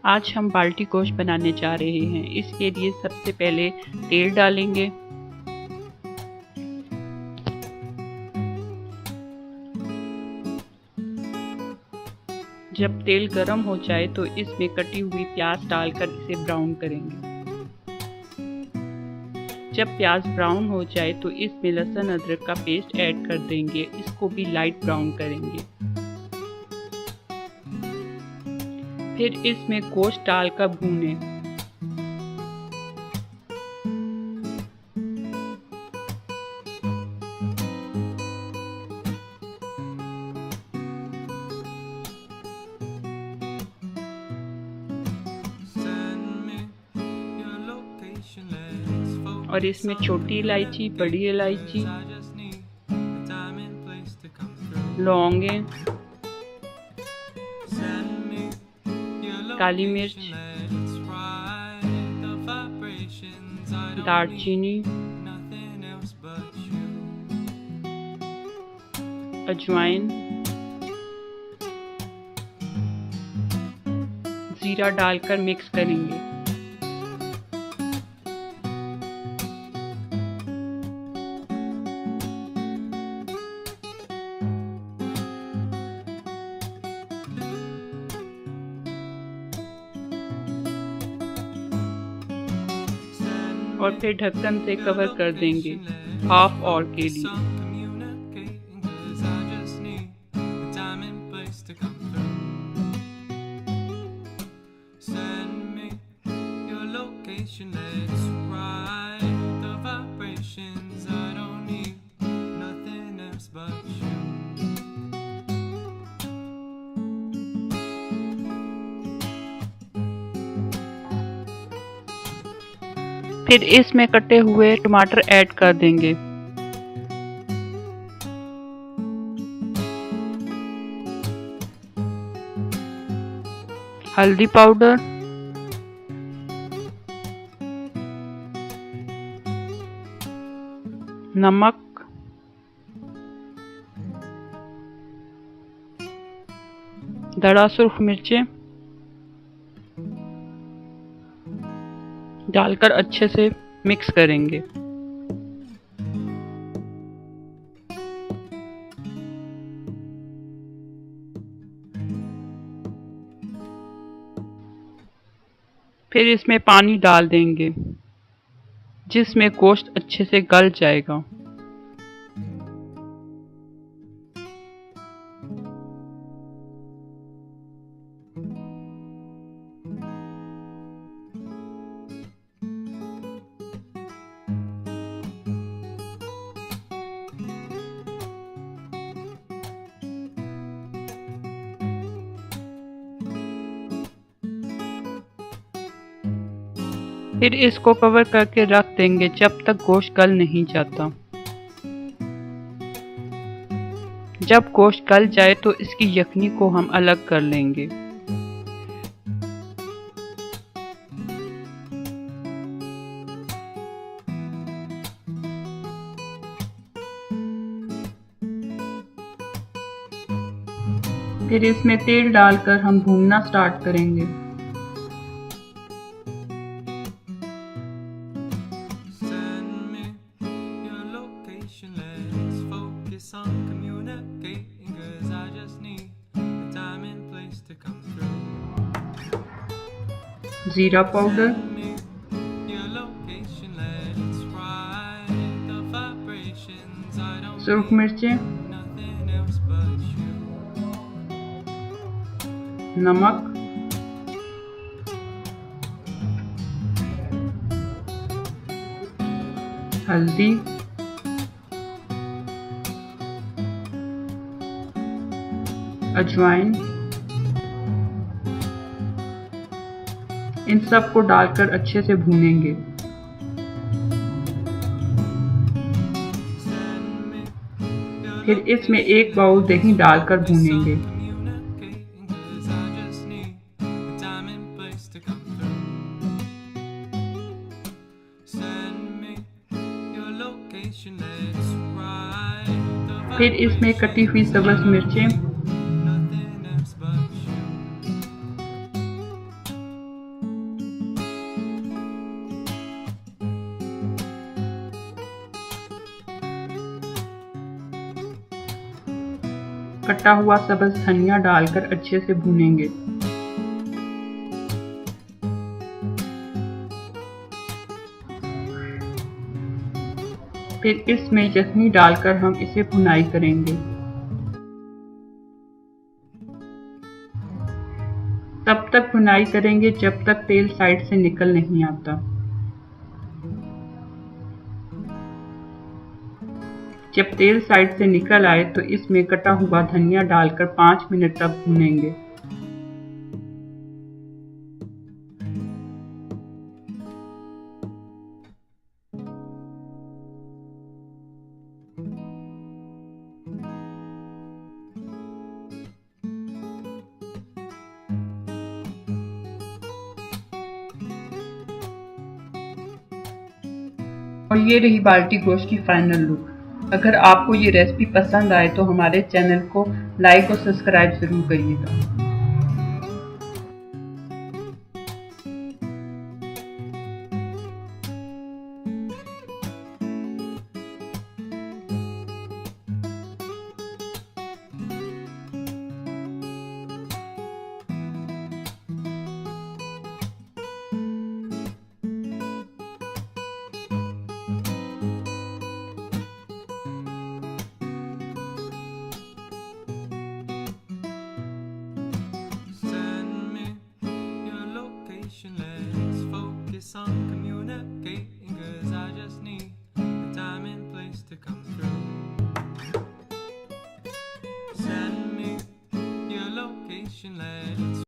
आज हम बाल्टी गोश्त बनाने जा रहे हैं। इसके लिए सबसे पहले तेल डालेंगे। जब तेल गर्म हो जाए तो इसमें कटी हुई प्याज डालकर इसे ब्राउन करेंगे। जब प्याज ब्राउन हो जाए तो इसमें लहसुन अदरक का पेस्ट ऐड कर देंगे। इसको भी लाइट ब्राउन करेंगे। फिर इसमें गोश्त डालकर भूनें। और इसमें छोटी इलायची, बड़ी इलायची, लौंगे, काली मिर्च, दालचीनी, अजवाइन, जीरा डालकर मिक्स करेंगे। और फिर ढक्कन से कवर कर देंगे हाफ आवर के लिए। फिर इसमें कटे हुए टमाटर ऐड कर देंगे। हल्दी पाउडर, नमक, दड़ा सुर्ख मिर्चें डालकर अच्छे से मिक्स करेंगे। फिर इसमें पानी डाल देंगे जिसमें गोश्त अच्छे से गल जाएगा। फिर इसको कवर करके रख देंगे जब तक गोश्त गल नहीं जाता। जब गोश्त गल जाए तो इसकी यखनी को हम अलग कर लेंगे। फिर इसमें तेल डालकर हम भूनना स्टार्ट करेंगे। जीरा पाउडर, सुर्ख मिर्चें, नमक, हल्दी, अजवाइन, इन सब को डालकर अच्छे से भूनेंगे। फिर इसमें एक बाउल दही डालकर भूनेंगे। फिर इसमें कटी हुई सब्ज़ मिर्चें, कटा हुआ सब्ज धनिया डालकर अच्छे से भूनेंगे। फिर इसमें यखनी डालकर हम इसे भुनाई करेंगे। तब तक भुनाई करेंगे जब तक तेल साइड से निकल नहीं आता। जब तेल साइड से निकल आए तो इसमें कटा हुआ धनिया डालकर 5 मिनट तक भूनेंगे। और ये रही बाल्टी गोश्त की फाइनल लुक। अगर आपको ये रेसिपी पसंद आए तो हमारे चैनल को लाइक और सब्सक्राइब ज़रूर करिएगा। Let's focus on communicating, 'cause I just need the time and place to come through. Send me your location, let's